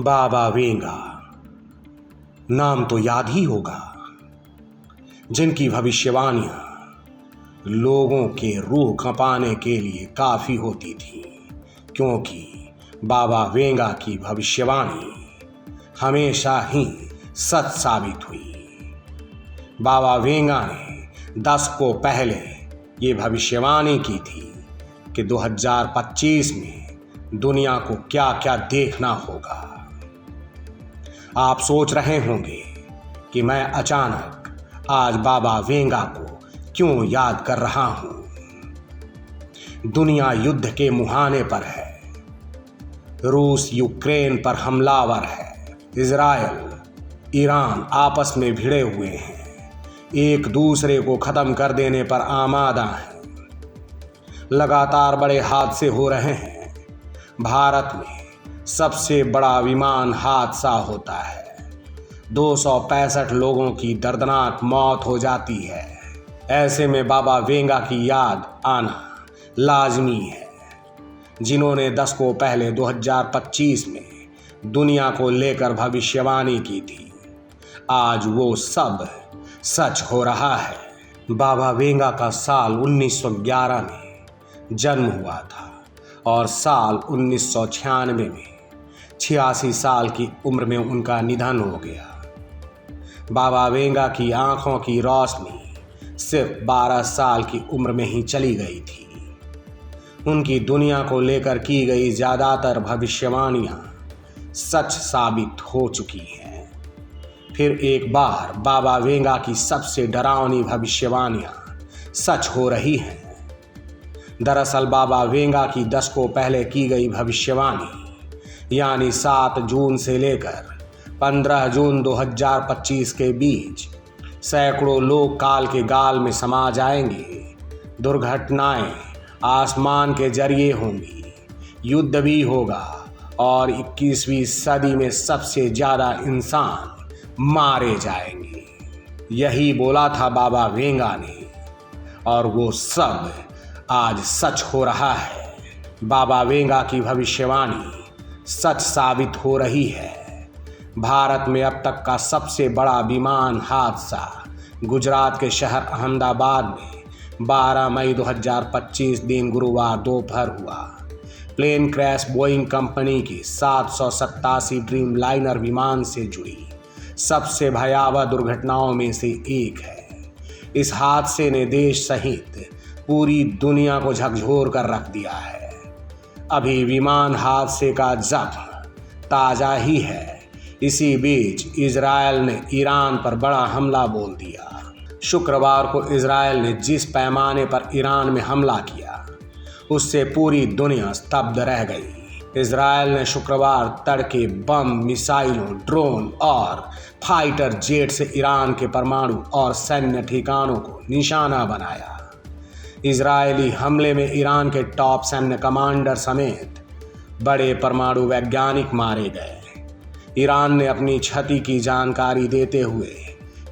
बाबा Venga नाम तो याद ही होगा, जिनकी भविष्यवाणियां लोगों के रूह कंपाने के लिए काफी होती थी, क्योंकि बाबा वेंगा की भविष्यवाणी हमेशा ही सच साबित हुई। बाबा वेंगा ने 10 को पहले ये भविष्यवाणी की थी कि 2025 में दुनिया को क्या क्या देखना होगा। आप सोच रहे होंगे कि मैं अचानक आज बाबा वेंगा को क्यों याद कर रहा हूं। दुनिया युद्ध के मुहाने पर है। रूस यूक्रेन पर हमलावर है। इजराइल ईरान आपस में भिड़े हुए हैं, एक दूसरे को खत्म कर देने पर आमादा हैं। लगातार बड़े हादसे हो रहे हैं। भारत में सबसे बड़ा विमान हादसा होता है। 265 लोगों की दर्दनाक मौत हो जाती है। ऐसे में बाबा वेंगा की याद आना लाजमी है, जिन्होंने 10 को पहले 2025 में दुनिया को लेकर भविष्यवाणी की थी। आज वो सब सच हो रहा है। बाबा वेंगा का साल 1911 में जन्म हुआ था और साल 1996 में 86 साल की उम्र में उनका निधन हो गया। बाबा वेंगा की आंखों की रोशनी सिर्फ 12 साल की उम्र में ही चली गई थी। उनकी दुनिया को लेकर की गई ज़्यादातर भविष्यवाणियां सच साबित हो चुकी हैं। फिर एक बार बाबा वेंगा की सबसे डरावनी भविष्यवाणियां सच हो रही हैं। दरअसल बाबा वेंगा की 10 को पहले की गई भविष्यवाणी यानी 7 जून से लेकर 15 जून 2025 के बीच सैकड़ों लोग काल के गाल में समा जाएंगे। दुर्घटनाएं आसमान के जरिए होंगी, युद्ध भी होगा और 21वीं सदी में सबसे ज़्यादा इंसान मारे जाएंगे। यही बोला था बाबा वेंगा ने और वो सब आज सच हो रहा है। बाबा वेंगा की भविष्यवाणी सच साबित हो रही है। भारत में अब तक का सबसे बड़ा विमान हादसा गुजरात के शहर अहमदाबाद में 12 मई 2025 दिन गुरुवार दोपहर हुआ। प्लेन क्रैश बोइंग कंपनी की 787 ड्रीम लाइनर विमान से जुड़ी सबसे भयावह दुर्घटनाओं में से एक है। इस हादसे ने देश सहित पूरी दुनिया को झकझोर कर रख दिया है। अभी विमान हादसे का जख्म ताज़ा ही है। इसी बीच इजराइल ने ईरान पर बड़ा हमला बोल दिया। शुक्रवार को इजराइल ने जिस पैमाने पर ईरान में हमला किया, उससे पूरी दुनिया स्तब्ध रह गई। इजराइल ने शुक्रवार तड़के बम, मिसाइलों, ड्रोन और फाइटर जेट से ईरान के परमाणु और सैन्य ठिकानों को निशाना बनाया। इजरायली हमले में ईरान के टॉप सैन्य कमांडर समेत बड़े परमाणु वैज्ञानिक मारे गए। ईरान ने अपनी क्षति की जानकारी देते हुए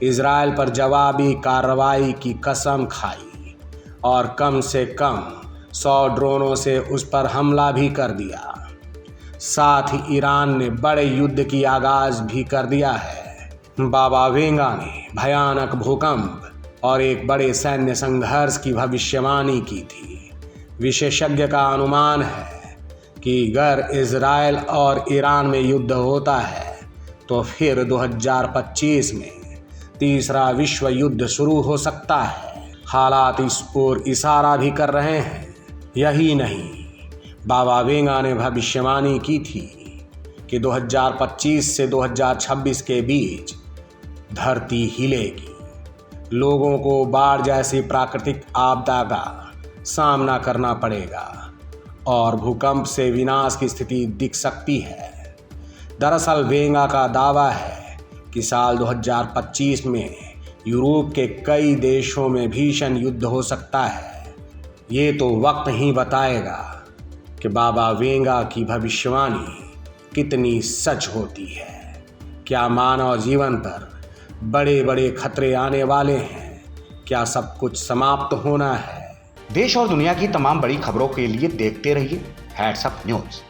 इजरायल पर जवाबी कार्रवाई की कसम खाई और कम से कम 100 ड्रोनों से उस पर हमला भी कर दिया। साथ ही ईरान ने बड़े युद्ध की आगाज भी कर दिया है। बाबा वेंगा ने भयानक भूकंप और एक बड़े सैन्य संघर्ष की भविष्यवाणी की थी। विशेषज्ञ का अनुमान है कि अगर इजरायल और ईरान में युद्ध होता है तो फिर 2025 में तीसरा विश्व युद्ध शुरू हो सकता है। हालात इस ओर इशारा भी कर रहे हैं। यही नहीं, बाबा वेंगा ने भविष्यवाणी की थी कि 2025 से 2026 के बीच धरती हिलेगी। लोगों को बाढ़ जैसी प्राकृतिक आपदा का सामना करना पड़ेगा और भूकंप से विनाश की स्थिति दिख सकती है। दरअसल वेंगा का दावा है कि साल 2025 में यूरोप के कई देशों में भीषण युद्ध हो सकता है। ये तो वक्त ही बताएगा कि बाबा वेंगा की भविष्यवाणी कितनी सच होती है। क्या मानव जीवन पर बड़े बड़े खतरे आने वाले हैं? क्या सब कुछ समाप्त होना है? देश और दुनिया की तमाम बड़ी खबरों के लिए देखते रहिए हेड्स अप न्यूज।